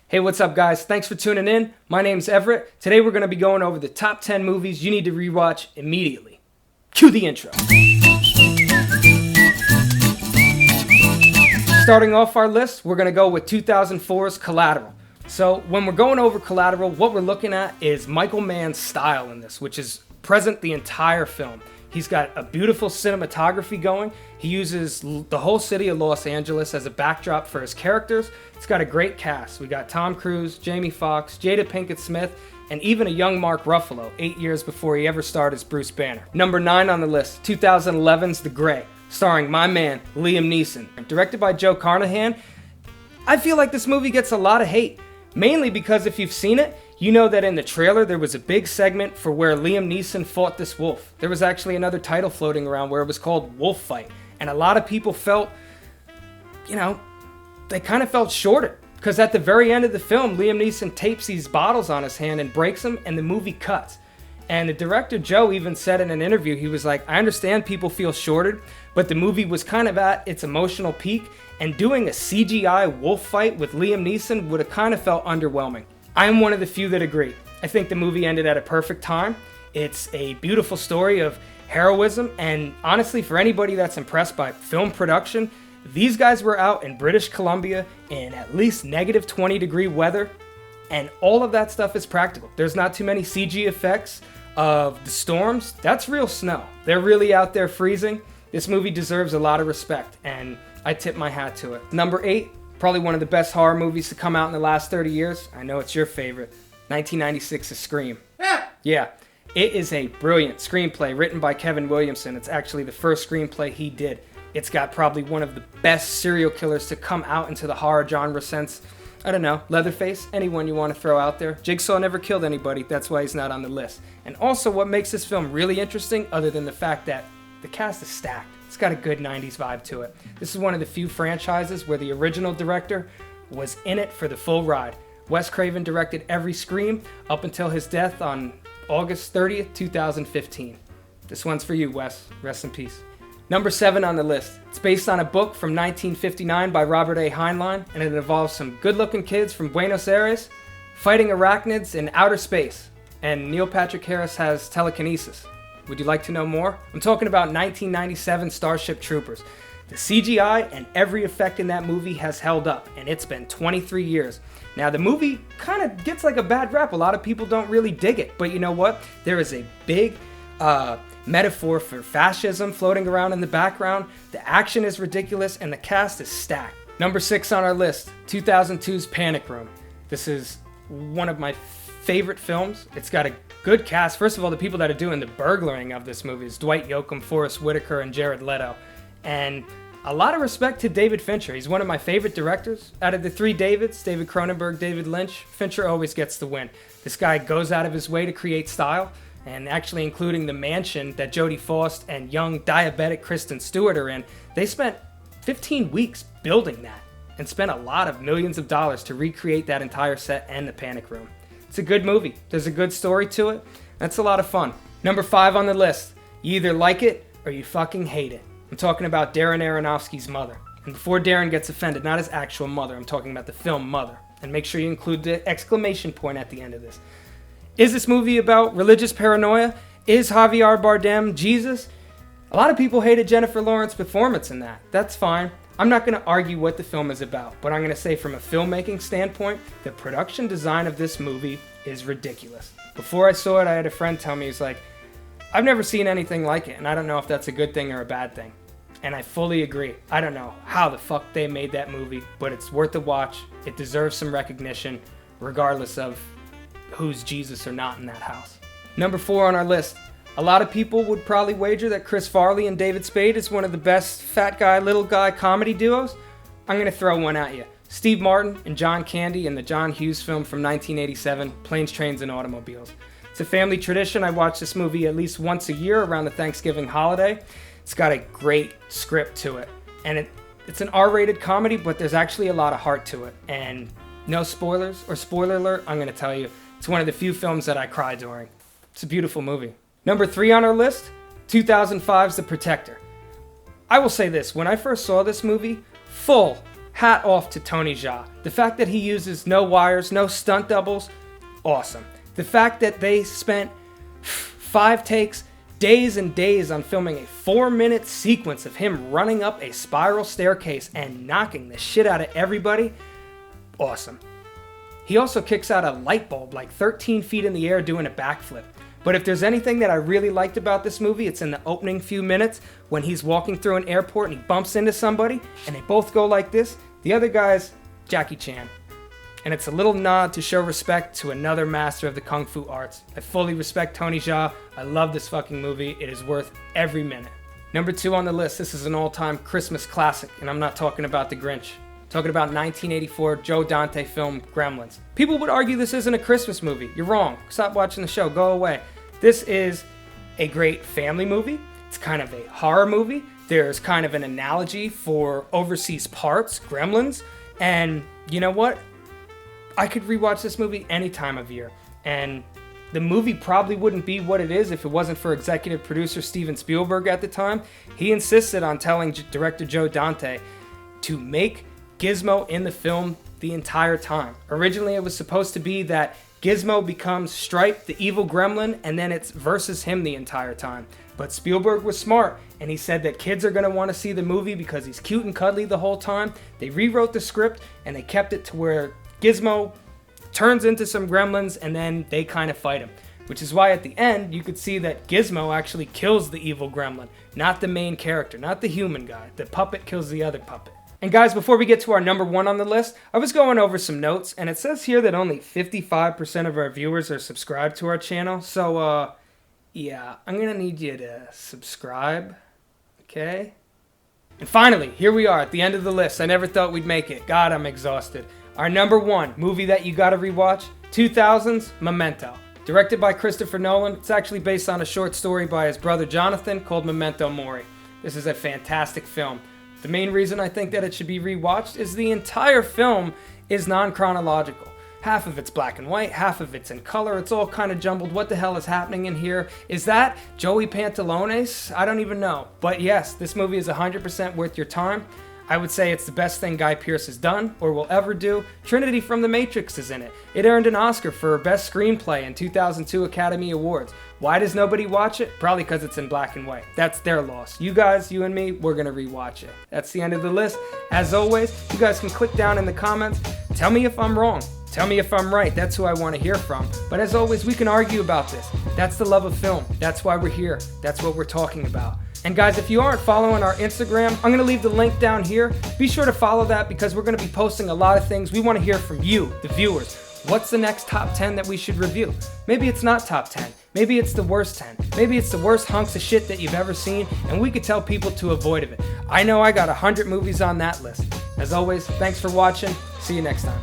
Hey, what's up, guys? Thanks for tuning in. My name's Everett. Today we're going to be going over the top 10 movies you need to rewatch immediately. Cue the intro. Starting off our list, we're going to go with 2004's Collateral. So when we're going over Collateral, what we're looking at is Michael Mann's style in this, which is present the entire film. He's got a beautiful cinematography going. He uses the whole city of Los Angeles as a backdrop for his characters. It's got a great cast. We got Tom Cruise, Jamie Foxx, Jada Pinkett Smith, and even a young Mark Ruffalo, 8 years before he ever starred as Bruce Banner. Number 9 on the list, 2011's The Grey, starring my man, Liam Neeson. Directed by Joe Carnahan, I feel like this movie gets a lot of hate, mainly because if you've seen it, you know that in the trailer there was a big segment for where Liam Neeson fought this wolf. There was actually another title floating around where it was called Wolf Fight. And a lot of people felt, they kind of felt shorted. Because at the very end of the film, Liam Neeson tapes these bottles on his hand and breaks them, and the movie cuts. And the director, Joe, even said in an interview, he was like, I understand people feel shorted, but the movie was kind of at its emotional peak, and doing a CGI wolf fight with Liam Neeson would have kind of felt underwhelming. I am one of the few that agree. I think the movie ended at a perfect time. It's a beautiful story of heroism, and honestly, for anybody that's impressed by film production, these guys were out in British Columbia in at least negative 20-degree weather, and all of that stuff is practical. There's not too many CG effects of the storms. That's real snow. They're really out there freezing. This movie deserves a lot of respect, and I tip my hat to it. Number 8, probably one of the best horror movies to come out in the last 30 years. I know it's your favorite. 1996's Scream. Yeah, it is a brilliant screenplay written by Kevin Williamson. It's actually the first screenplay he did. It's got probably one of the best serial killers to come out into the horror genre since, I don't know, Leatherface, anyone you want to throw out there. Jigsaw never killed anybody, that's why he's not on the list. And also what makes this film really interesting, other than the fact that the cast is stacked. It's got a good 90s vibe to it. This is one of the few franchises where the original director was in it for the full ride. Wes Craven directed every Scream up until his death on August 30th, 2015. This one's for you, Wes. Rest in peace. Number 7 on the list. It's based on a book from 1959 by Robert A. Heinlein, and it involves some good-looking kids from Buenos Aires fighting arachnids in outer space. And Neil Patrick Harris has telekinesis. Would you like to know more? I'm talking about 1997 Starship Troopers. The CGI and every effect in that movie has held up, and it's been 23 years. Now, the movie kind of gets like a bad rap. A lot of people don't really dig it, but you know what? There is a big metaphor for fascism floating around in the background. The action is ridiculous, and the cast is stacked. Number 6 on our list, 2002's Panic Room. This is one of my favorite films. It's got a good cast. First of all, the people that are doing the burglaring of this movie is Dwight Yoakam, Forrest Whitaker, and Jared Leto. And a lot of respect to David Fincher. He's one of my favorite directors. Out of the 3 Davids, David Cronenberg, David Lynch, Fincher always gets the win. This guy goes out of his way to create style, and actually including the mansion that Jodie Foster and young diabetic Kristen Stewart are in. They spent 15 weeks building that and spent a lot of millions of dollars to recreate that entire set and the Panic Room. It's a good movie. There's a good story to it. That's a lot of fun. Number 5 on the list. You either like it or you fucking hate it. I'm talking about Darren Aronofsky's Mother. And before Darren gets offended, not his actual mother, I'm talking about the film Mother. And make sure you include the exclamation point at the end of this. Is this movie about religious paranoia? Is Javier Bardem Jesus? A lot of people hated Jennifer Lawrence's performance in that. That's fine. I'm not going to argue what the film is about, but I'm going to say from a filmmaking standpoint, the production design of this movie is ridiculous. Before I saw it, I had a friend tell me, he's like, I've never seen anything like it, and I don't know if that's a good thing or a bad thing. And I fully agree. I don't know how the fuck they made that movie, but it's worth a watch. It deserves some recognition, regardless of who's Jesus or not in that house. Number 4 on our list. A lot of people would probably wager that Chris Farley and David Spade is one of the best fat guy, little guy comedy duos. I'm going to throw one at you. Steve Martin and John Candy in the John Hughes film from 1987, Planes, Trains, and Automobiles. It's a family tradition. I watch this movie at least once a year around the Thanksgiving holiday. It's got a great script to it. And it's an R-rated comedy, but there's actually a lot of heart to it. And no spoilers or spoiler alert, I'm going to tell you, it's one of the few films that I cry during. It's a beautiful movie. Number 3 on our list, 2005's The Protector. I will say this, when I first saw this movie, full hat off to Tony Jaa. The fact that he uses no wires, no stunt doubles, awesome. The fact that they spent 5 takes, days and days on filming a 4-minute sequence of him running up a spiral staircase and knocking the shit out of everybody, awesome. He also kicks out a light bulb like 13 feet in the air doing a backflip. But if there's anything that I really liked about this movie, it's in the opening few minutes when he's walking through an airport and he bumps into somebody and they both go like this. The other guy's Jackie Chan. And it's a little nod to show respect to another master of the Kung Fu arts. I fully respect Tony Jaa. I love this fucking movie. It is worth every minute. Number 2 on the list, this is an all-time Christmas classic, and I'm not talking about The Grinch. I'm talking about 1984 Joe Dante film Gremlins. People would argue this isn't a Christmas movie. You're wrong. Stop watching the show. Go away. This is a great family movie. It's kind of a horror movie. There's kind of an analogy for overseas parts, Gremlins. And you know what? I could rewatch this movie any time of year. And the movie probably wouldn't be what it is if it wasn't for executive producer Steven Spielberg at the time. He insisted on telling director Joe Dante to make Gizmo in the film the entire time. Originally, it was supposed to be that Gizmo becomes Stripe, the evil gremlin, and then it's versus him the entire time. But Spielberg was smart, and he said that kids are going to want to see the movie because he's cute and cuddly the whole time. They rewrote the script, and they kept it to where Gizmo turns into some gremlins, and then they kind of fight him. Which is why at the end, you could see that Gizmo actually kills the evil gremlin, not the main character, not the human guy. The puppet kills the other puppet. And guys, before we get to our number 1 on the list, I was going over some notes, and it says here that only 55% of our viewers are subscribed to our channel. So, yeah, I'm going to need you to subscribe, okay? And finally, here we are at the end of the list. I never thought we'd make it. God, I'm exhausted. Our number 1 movie that you gotta rewatch, 2000's Memento. Directed by Christopher Nolan. It's actually based on a short story by his brother Jonathan called Memento Mori. This is a fantastic film. The main reason I think that it should be rewatched is the entire film is non-chronological. Half of it's black and white, half of it's in color. It's all kind of jumbled. What the hell is happening in here? Is that Joey Pantalones? I don't even know. But yes, this movie is 100% worth your time. I would say it's the best thing Guy Pearce has done or will ever do. Trinity from The Matrix is in it. It earned an Oscar for Best Screenplay in 2002 Academy Awards. Why does nobody watch it? Probably because it's in black and white. That's their loss. You guys, you and me, we're going to rewatch it. That's the end of the list. As always, you guys can click down in the comments. Tell me if I'm wrong. Tell me if I'm right. That's who I want to hear from. But as always, we can argue about this. That's the love of film. That's why we're here. That's what we're talking about. And guys, if you aren't following our Instagram, I'm going to leave the link down here. Be sure to follow that because we're going to be posting a lot of things. We want to hear from you, the viewers. What's the next top 10 that we should review? Maybe it's not top 10. Maybe it's the worst 10. Maybe it's the worst hunks of shit that you've ever seen, and we could tell people to avoid it. I know I got 100 movies on that list. As always, thanks for watching. See you next time.